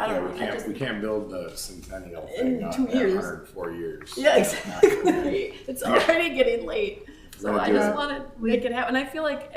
I don't Yeah, know. we can't build the centennial In thing 2 at years. 104 years. Yeah, That's not gonna happen. exactly. It's already getting late. So gonna I do just it. want to make it happen. I feel like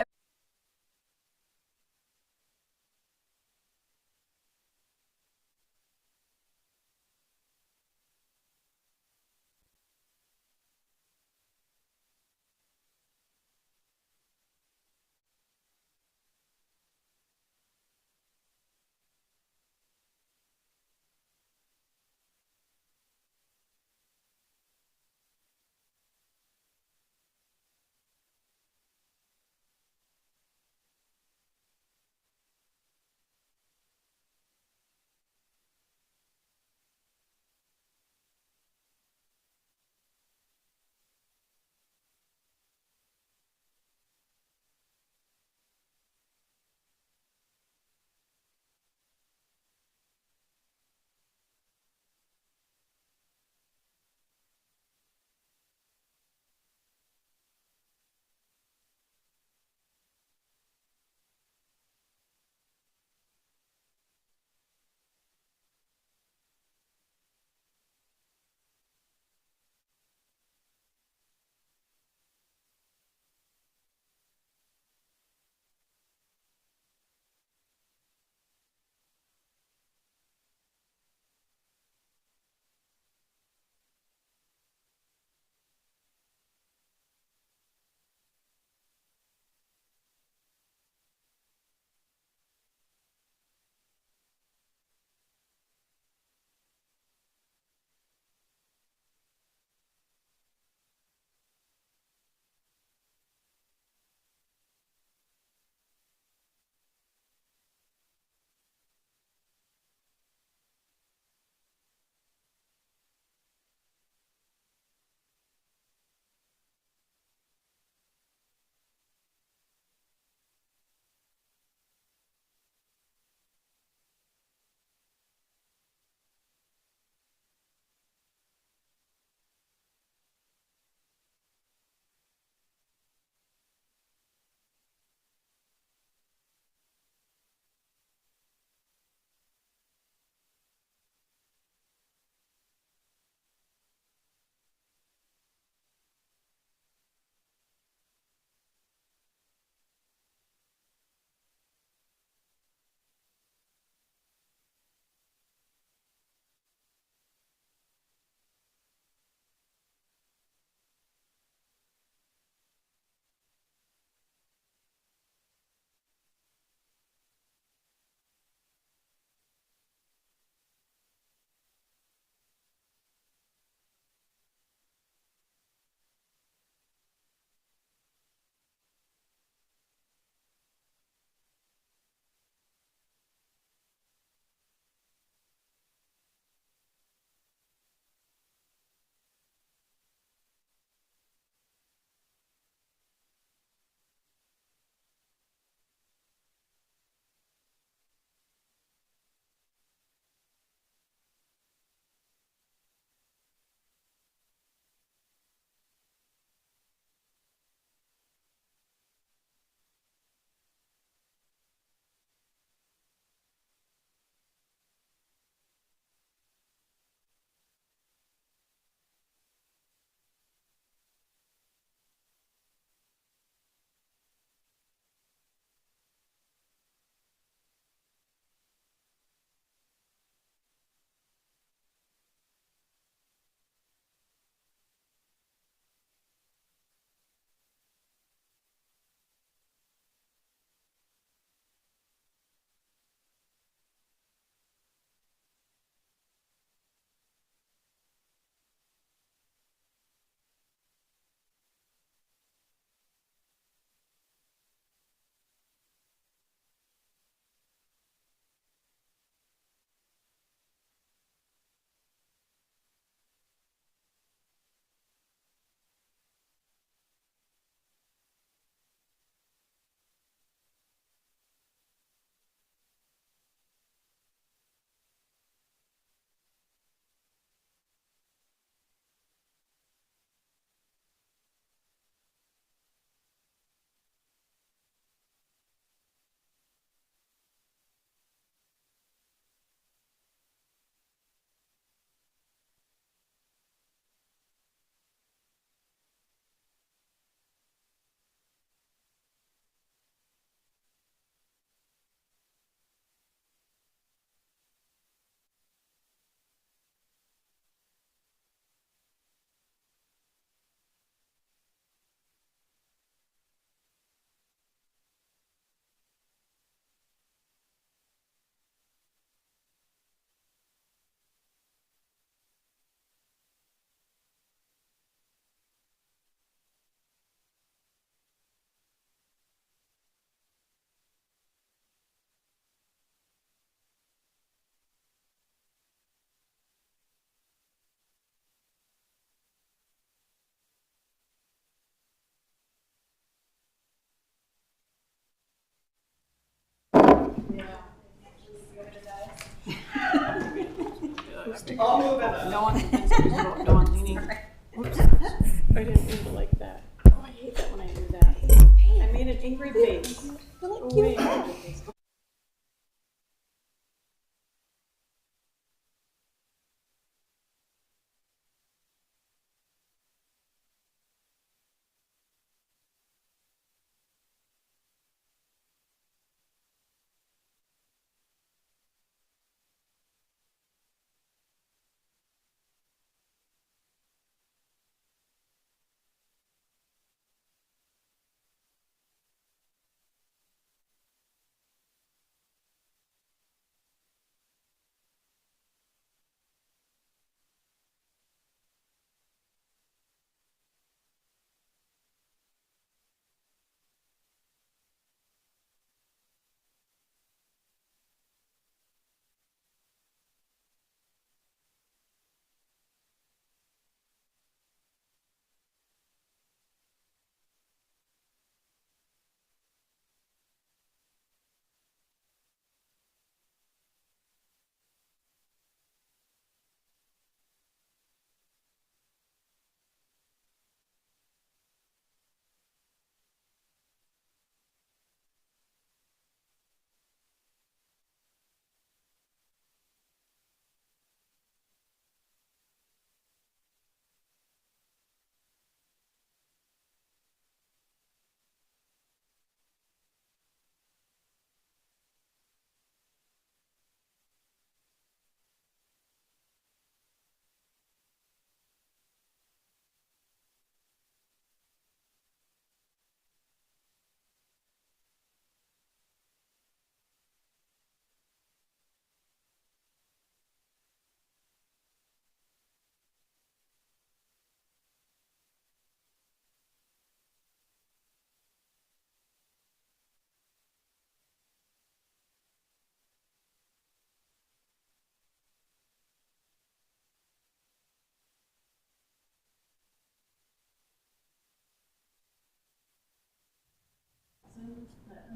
No one, no one leaning. Oops. I didn't mean to like that. Oh, I hate that when I do that. I made an angry face. Go away, angry face.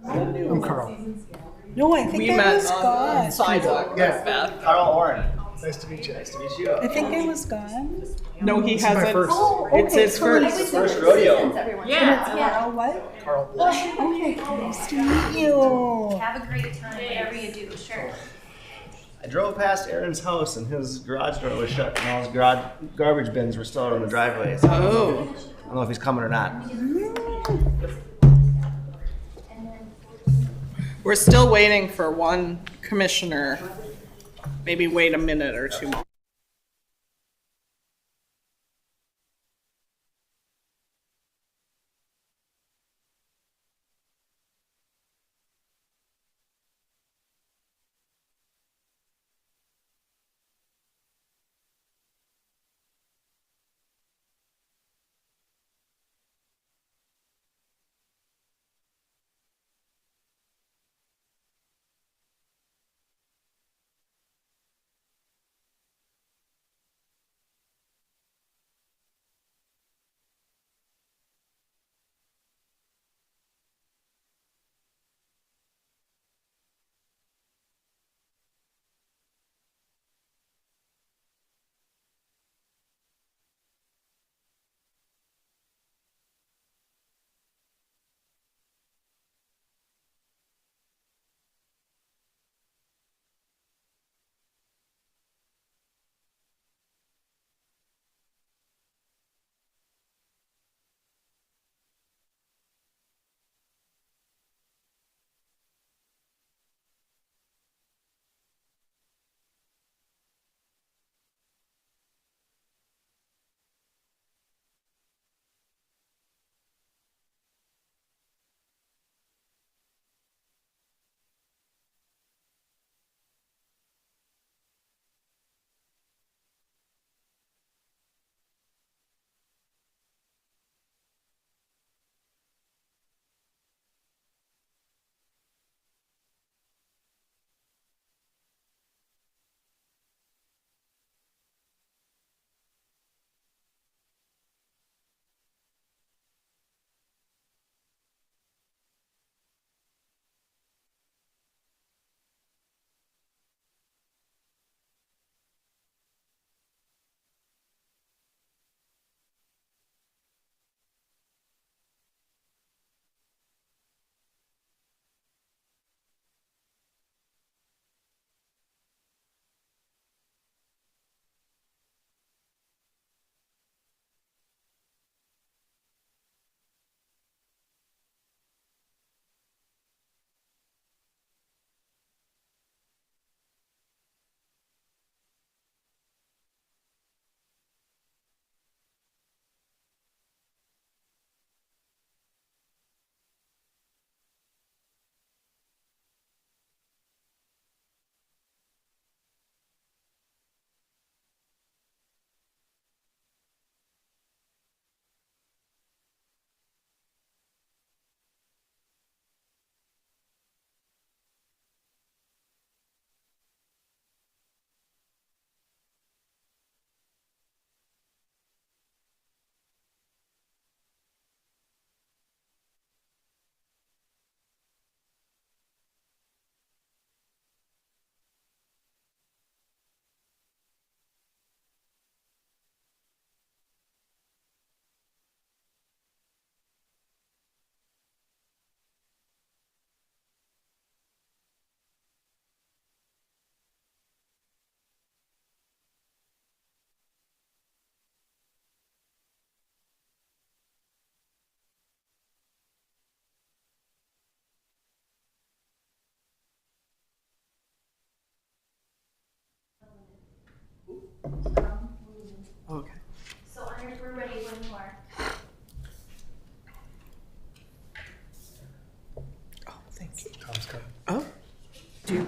I'm Carl. No, I think I was gone. Sidewalk. Yeah. Carl Oren. Nice to meet you. Nice to meet you. I think I was gone. No, he This is my hasn't. first. It's his first. First rodeo. Yeah. Carl, what? Carl. Okay, nice to meet you. Have a great time, whatever you do, sure. I drove past Aaron's house and his garage door was shut and all his garbage bins were still out on the driveway. So Oh. I don't know if he's coming or not. We're still waiting for one commissioner. Maybe wait a minute or two more.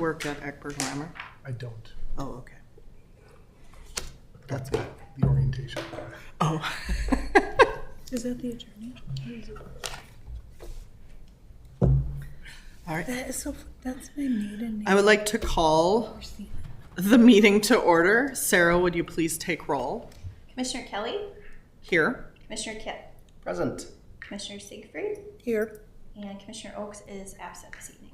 work at Eckberg Reimer? I don't. Oh, okay. That's the orientation. Oh. Is that the attorney? All right. That is so, that's my maiden name. I would like to call the meeting to order. Sarah, would you please take roll? Commissioner Kelly, Here. Commissioner Kip, Present. Commissioner Siegfried, Here. and Commissioner Oakes is absent this evening.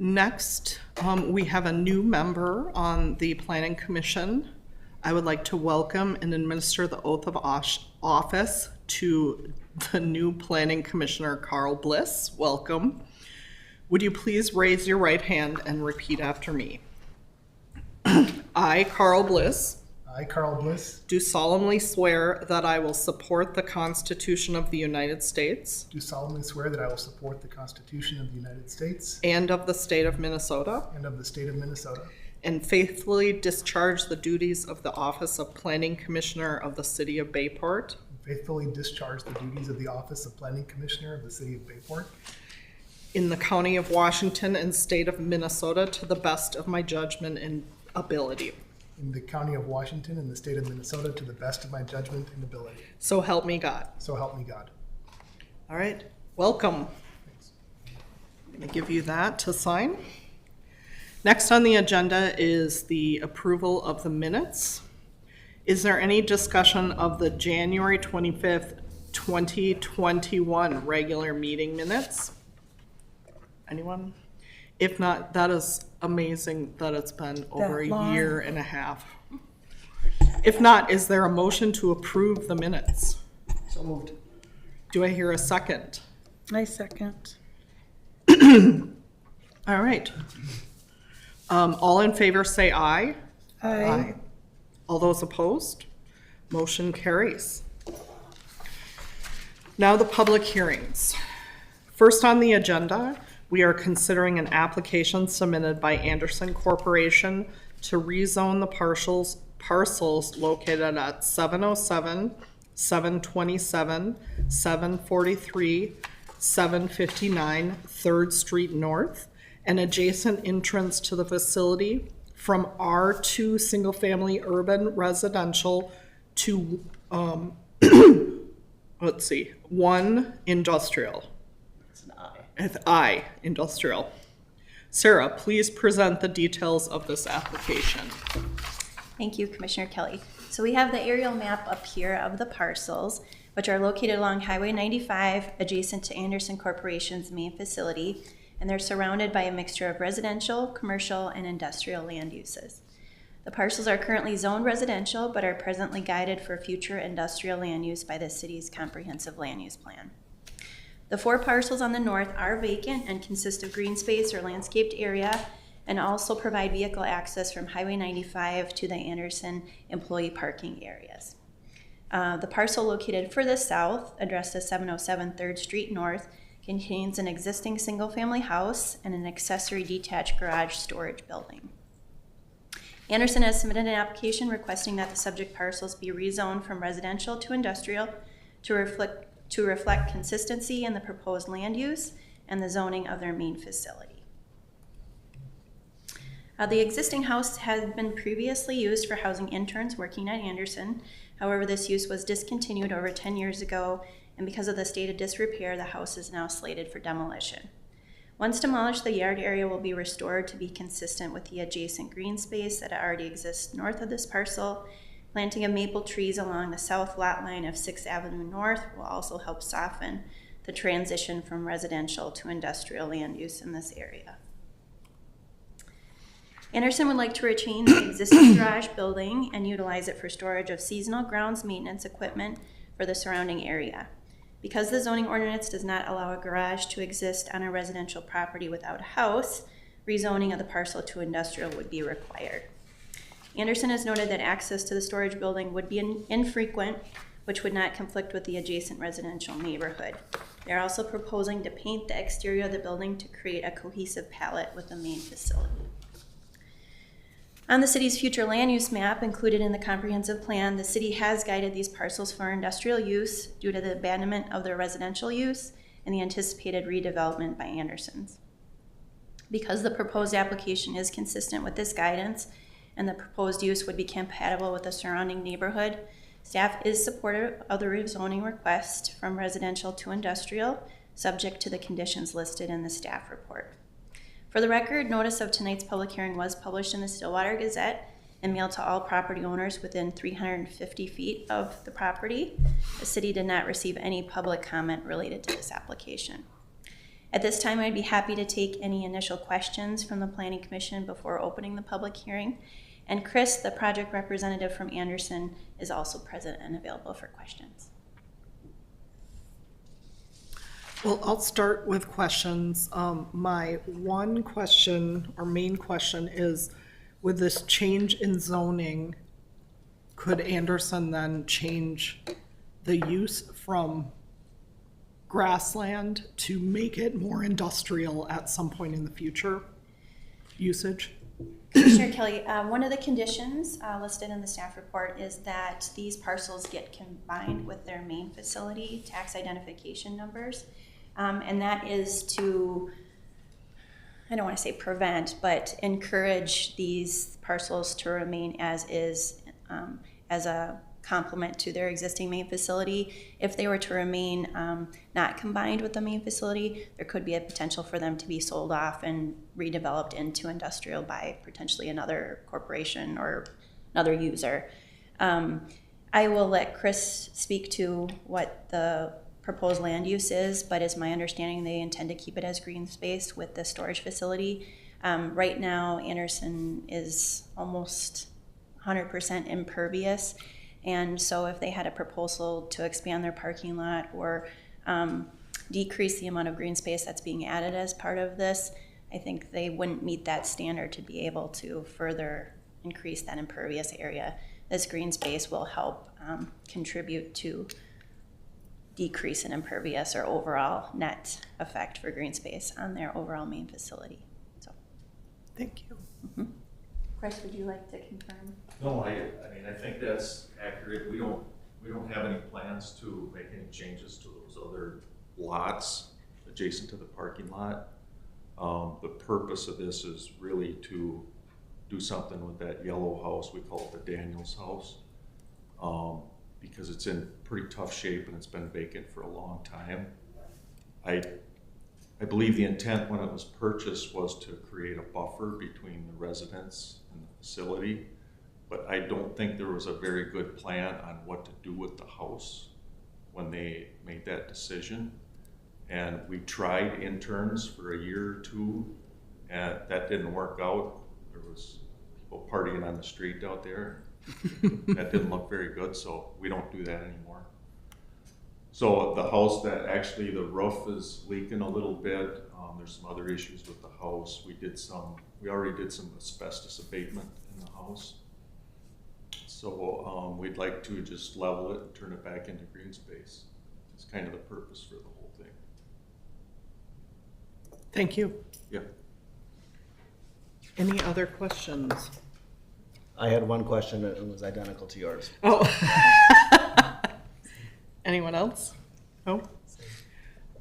Next, we have a new member on the Planning Commission. I would like to welcome and administer the oath of office to the new Planning Commissioner, Carl Bliss. Welcome. Would you please raise your right hand and repeat after me? I, Carl Bliss, I, Carl Bliss, do solemnly swear that I will support the Constitution of the United States do solemnly swear that I will support the Constitution of the United States and of the state of Minnesota, and of the state of Minnesota, and faithfully discharge the duties of the office of Planning Commissioner of the city of Bayport and faithfully discharge the duties of the office of Planning Commissioner of the city of Bayport in the county of Washington and state of Minnesota to the best of my judgment and ability. in the county of Washington and the state of Minnesota to the best of my judgment and ability. So help me God. So help me God. All right, welcome. Thanks. I'm going to give you that to sign. Next on the agenda is the approval of the minutes. Is there any discussion of the January 25th, 2021 regular meeting minutes? Anyone? If not, that is amazing that it's been over That long. a year and a half. If not, is there a motion to approve the minutes? So moved. Do I hear a second? I second. All right. All in favor say aye. I. All those opposed? Motion carries. Now the public hearings. First on the agenda, we are considering an application submitted by Anderson Corporation to rezone the parcels located at 707, 727, 743, 759 3rd Street North, an adjacent entrance to the facility from R2 single-family urban residential to, let's see, 1 industrial. It's an I. With I, industrial. Sarah, please present the details of this application. Thank you, Commissioner Kelly. So we have the aerial map up here of the parcels, which are located along Highway 95, adjacent to Anderson Corporation's main facility, and they're surrounded by a mixture of residential, commercial, and industrial land uses. The parcels are currently zoned residential, but are presently guided for future industrial land use by the city's comprehensive land use plan. The 4 parcels on the north are vacant and consist of green space or landscaped area, and also provide vehicle access from Highway 95 to the Anderson employee parking areas. The parcel located further south, addressed as 707 3rd Street North, contains an existing single-family house and an accessory detached garage storage building. Anderson has submitted an application requesting that the subject parcels be rezoned from residential to industrial to reflect consistency in the proposed land use and the zoning of their main facility. The existing house had been previously used for housing interns working at Anderson. However, this use was discontinued over 10 years ago, and because of the state of disrepair, the house is now slated for demolition. Once demolished, the yard area will be restored to be consistent with the adjacent green space that already exists north of this parcel. Planting of maple trees along the south lot line of 6th Avenue North will also help soften the transition from residential to industrial land use in this area. Anderson would like to retain the existing garage building and utilize it for storage of seasonal grounds maintenance equipment for the surrounding area. Because the zoning ordinance does not allow a garage to exist on a residential property without a house, rezoning of the parcel to industrial would be required. Anderson has noted that access to the storage building would be infrequent, which would not conflict with the adjacent residential neighborhood. They're also proposing to paint the exterior of the building to create a cohesive palette with the main facility. On the city's future land use map included in the comprehensive plan, the city has guided these parcels for industrial use due to the abandonment of their residential use and the anticipated redevelopment by Andersons. Because the proposed application is consistent with this guidance and the proposed use would be compatible with the surrounding neighborhood, staff is supportive of the rezoning request from residential to industrial, subject to the conditions listed in the staff report. For the record, notice of tonight's public hearing was published in the Stillwater Gazette and mailed to all property owners within 350 feet of the property. The city did not receive any public comment related to this application. At this time, I'd be happy to take any initial questions from the Planning Commission before opening the public hearing. And Chris, the project representative from Anderson, is also present and available for questions. Well, I'll start with questions. My one question or main question is, with this change in zoning, could Anderson then change the use from grassland to make it more industrial at some point in the future usage? Commissioner Kelly, one of the conditions listed in the staff report is that these parcels get combined with their main facility tax identification numbers. And that is to, I don't want to say prevent, but encourage these parcels to remain as is, as a complement to their existing main facility. If they were to remain not combined with the main facility, there could be a potential for them to be sold off and redeveloped into industrial by potentially another corporation or another user. I will let Chris speak to what the proposed land use is, but it's my understanding they intend to keep it as green space with the storage facility. Right now, Anderson is almost 100% impervious. And so if they had a proposal to expand their parking lot or decrease the amount of green space that's being added as part of this, I think they wouldn't meet that standard to be able to further increase that impervious area. This green space will help contribute to decrease in impervious or overall net effect for green space on their overall main facility. So, Thank you. mm-hmm. Chris, would you like to confirm? No, I mean, I think that's accurate. We don't have any plans to make any changes to those other lots adjacent to the parking lot. The purpose of this is really to do something with that yellow house. We call it the Daniels house, because it's in pretty tough shape and it's been vacant for a long time. I believe the intent when it was purchased was to create a buffer between the residents and the facility, but I don't think there was a very good plan on what to do with the house when they made that decision. And we tried interns for a year or two, and that didn't work out. There was people partying on the street out there. That didn't look very good, so we don't do that anymore. So the house that actually the roof is leaking a little bit. There's some other issues with the house. We already did some asbestos abatement in the house. So we'd like to just level it and turn it back into green space. It's kind of the purpose for the whole thing. Thank you. Yeah. Any other questions? I had one question and it was identical to yours. Oh. Anyone else? No?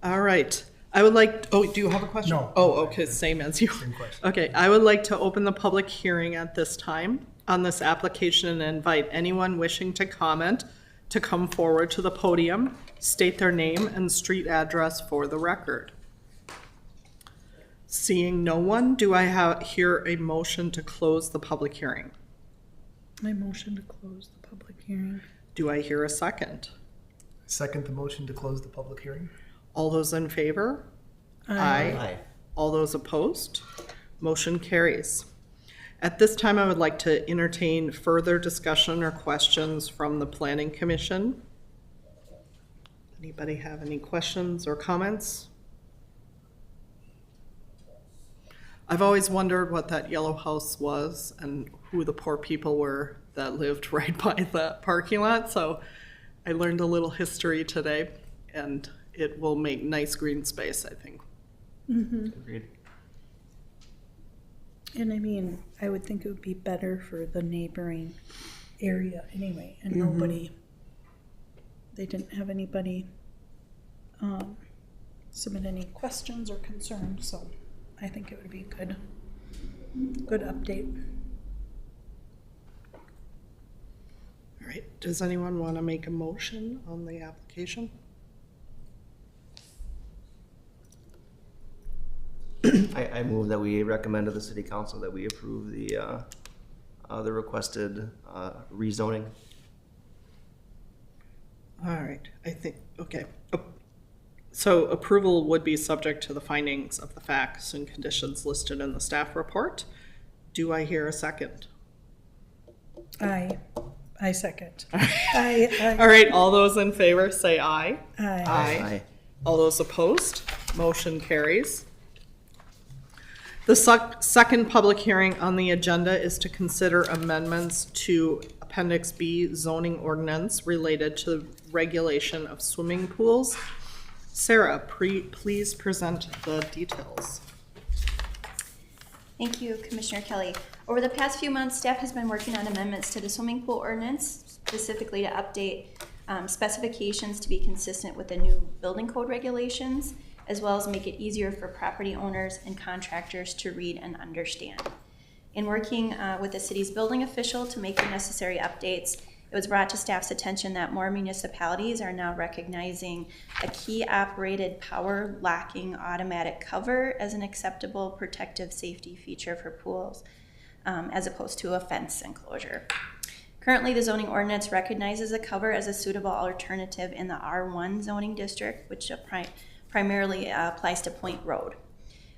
All right. I would like, oh, do you have a question? No. Oh, okay, same as you. Same question. Okay, I would like to open the public hearing at this time on this application and invite anyone wishing to comment to come forward to the podium, state their name and street address for the record. Seeing no one, do I hear a motion to close the public hearing? I motion to close the public hearing. Do I hear a second? Second the motion to close the public hearing. All those in favor? Aye. All those opposed? Motion carries. At this time, I would like to entertain further discussion or questions from the Planning Commission. Anybody have any questions or comments? I've always wondered what that yellow house was and who the poor people were that lived right by the parking lot. So I learned a little history today, and it will make nice green space, I think. Agreed. And I mean, I would think it would be better for the neighboring area anyway, and nobody, they didn't have anybody submit any questions or concerns, so I think it would be good update. All right, does anyone want to make a motion on the application? I move that we recommend to the city council that we approve the requested rezoning. All right, I think, okay. So approval would be subject to the findings of the facts and conditions listed in the staff report. Do I hear a second? I second. I. All right, all those in favor say aye. Aye. Aye. All those opposed, motion carries. The second public hearing on the agenda is to consider amendments to Appendix B zoning ordinance related to regulation of swimming pools. Sarah, please present the details. Thank you, Commissioner Kelly. Over the past few months, staff has been working on amendments to the swimming pool ordinance, specifically to update specifications to be consistent with the new building code regulations, as well as make it easier for property owners and contractors to read and understand. In working with the city's building official to make the necessary updates, it was brought to staff's attention that more municipalities are now recognizing a key operated power locking automatic cover as an acceptable protective safety feature for pools, as opposed to a fence enclosure. Currently, the zoning ordinance recognizes a cover as a suitable alternative in the R1 zoning district, which primarily applies to Point Road.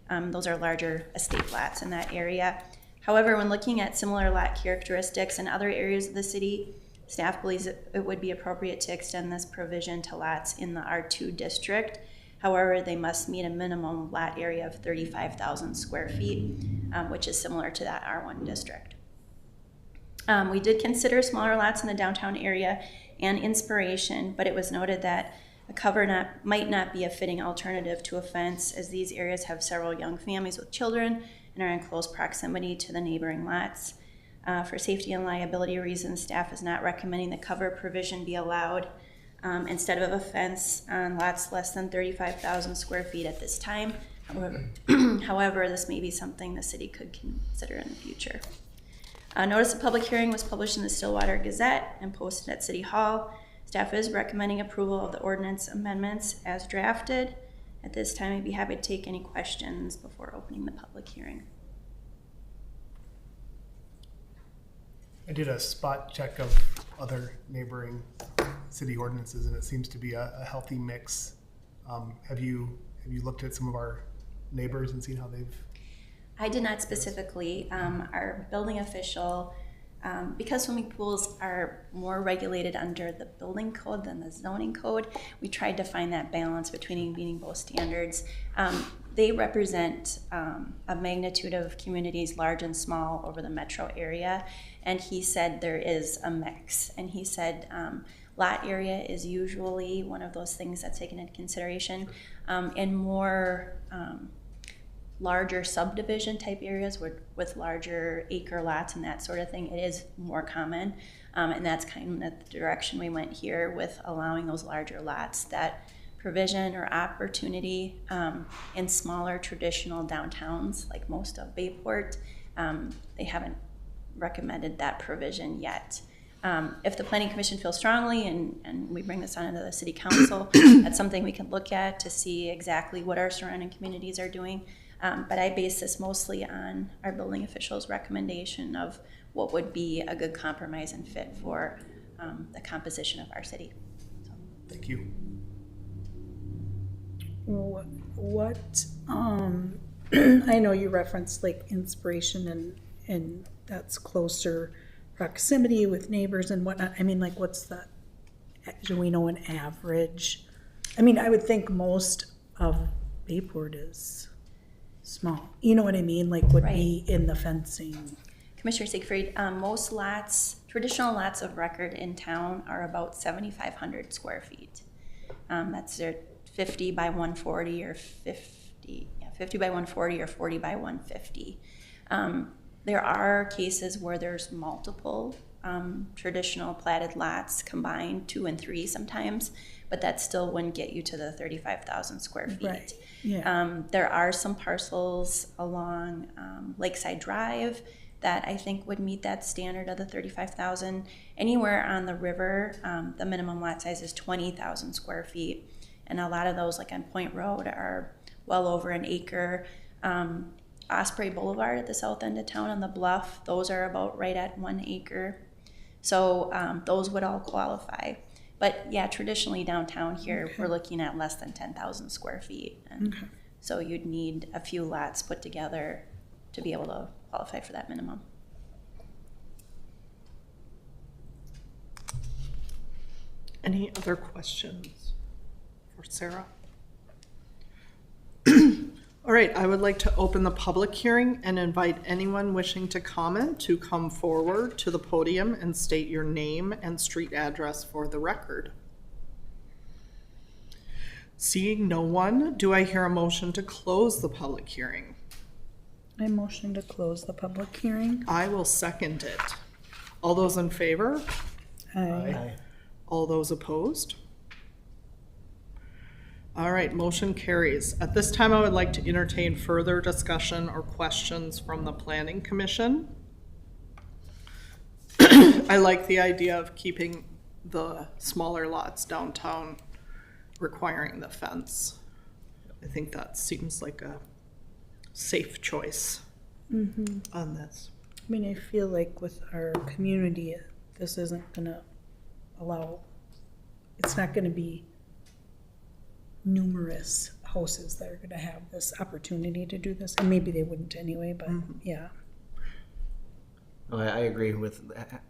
Those are larger estate lots in that area. However, when looking at similar lot characteristics in other areas of the city, staff believes it would be appropriate to extend this provision to lots in the R2 district. However, they must meet a minimum lot area of 35,000 square feet, which is similar to that R1 district. We did consider smaller lots in the downtown area and Inspiration, but it was noted that a cover might not be a fitting alternative to a fence, as these areas have several young families with children and are in close proximity to the neighboring lots. For safety and liability reasons, staff is not recommending the cover provision be allowed instead of a fence on lots less than 35,000 square feet at this time. However, this may be something the city could consider in the future. Notice of public hearing was published in the Stillwater Gazette and posted at City Hall. Staff is recommending approval of the ordinance amendments as drafted. At this time, I'd be happy to take any questions before opening the public hearing. I did a spot check of other neighboring city ordinances, and it seems to be a healthy mix. Have you looked at some of our neighbors and seen how they've? I did not specifically. Our building official, because swimming pools are more regulated under the building code than the zoning code, we tried to find that balance between meeting both standards. They represent a magnitude of communities large and small over the metro area, and he said there is a mix. And he said lot area is usually one of those things that's taken into consideration, and more larger subdivision type areas with larger acre lots and that sort of thing, it is more common. And that's kind of the direction we went here with allowing those larger lots. That provision or opportunity in smaller traditional downtowns like most of Bayport, they haven't recommended that provision yet. If the Planning Commission feels strongly and we bring this on to the City Council, that's something we can look at to see exactly what our surrounding communities are doing. But I base this mostly on our building official's recommendation of what would be a good compromise and fit for the composition of our city. So. Thank you. What I know you referenced like Inspiration and that's closer proximity with neighbors and whatnot. I mean, like, what's that? Do we know an average? I mean, I would think most of Bayport is small. You know what I mean? Like, would be in the fencing. Commissioner Siegfried, most lots, traditional lots of record in town are about 7,500 square feet. That's their 50 by 140 or 50 by 140 or 40 by 150. There are cases where there's multiple traditional platted lots combined, 2 and 3 sometimes, but that still wouldn't get you to the 35,000 square feet. Right, yeah. There are some parcels along Lakeside Drive that I think would meet that standard of the 35,000. Anywhere on the river, the minimum lot size is 20,000 square feet. And a lot of those, like on Point Road, are well over an acre. Osprey Boulevard at the south end of town on the bluff, those are about right at 1 acre. So those would all qualify. But yeah, traditionally downtown here, we're looking at less than 10,000 square feet. And so you'd need a few lots put together to be able to qualify for that minimum. Any other questions for Sarah? All right, I would like to open the public hearing and invite anyone wishing to comment to come forward to the podium and state your name and street address for the record. Seeing no one, do I hear a motion to close the public hearing? I motion to close the public hearing. I will second it. All those in favor? Aye. All those opposed? All right, motion carries. At this time, I would like to entertain further discussion or questions from the Planning Commission. I like the idea of keeping the smaller lots downtown requiring the fence. I think that seems like a safe choice on this. I mean, I feel like with our community, this isn't gonna allow, it's not gonna be numerous houses that are gonna have this opportunity to do this, and maybe they wouldn't anyway, but yeah. No, I agree with,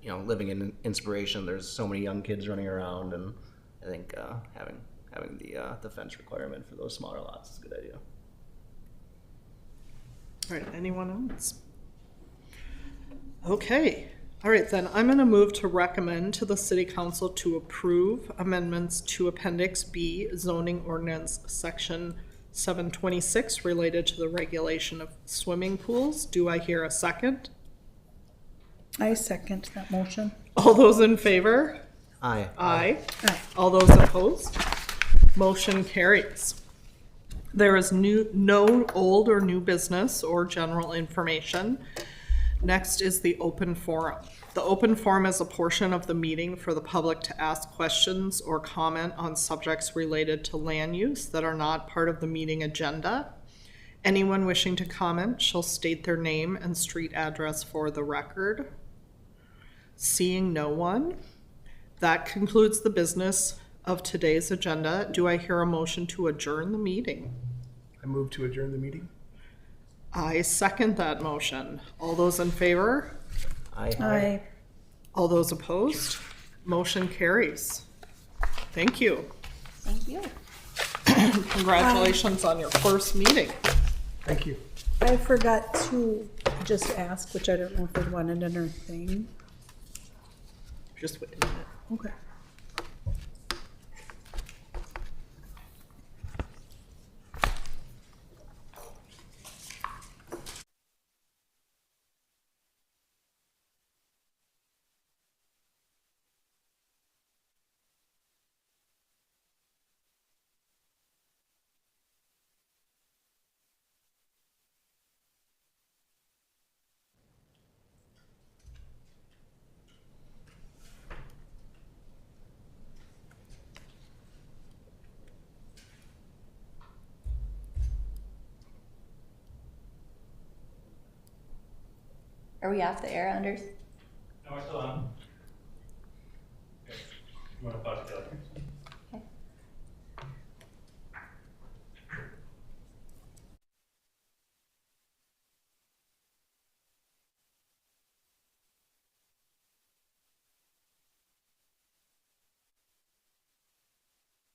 living in Inspiration, there's so many young kids running around, and I think having the fence requirement for those smaller lots is a good idea. All right, anyone else? Okay, all right, then I'm gonna move to recommend to the City Council to approve amendments to Appendix B zoning ordinance section 726 related to the regulation of swimming pools. Do I hear a second? I second that motion. All those in favor? Aye. Aye. Aye. All those opposed? Motion carries. There is no old or new business or general information. Next is the open forum. The open forum is a portion of the meeting for the public to ask questions or comment on subjects related to land use that are not part of the meeting agenda. Anyone wishing to comment shall state their name and street address for the record. Seeing no one, that concludes the business of today's agenda. Do I hear a motion to adjourn the meeting? I move to adjourn the meeting. I second that motion. All those in favor? Aye. Aye. All those opposed? Motion carries. Thank you. Thank you. Congratulations on your first meeting. Thank you. I forgot to just ask, which I don't know if they wanted another thing. Just wait a minute. Okay. Are we off the air, Anders? No, we're still on. Okay. You want to pause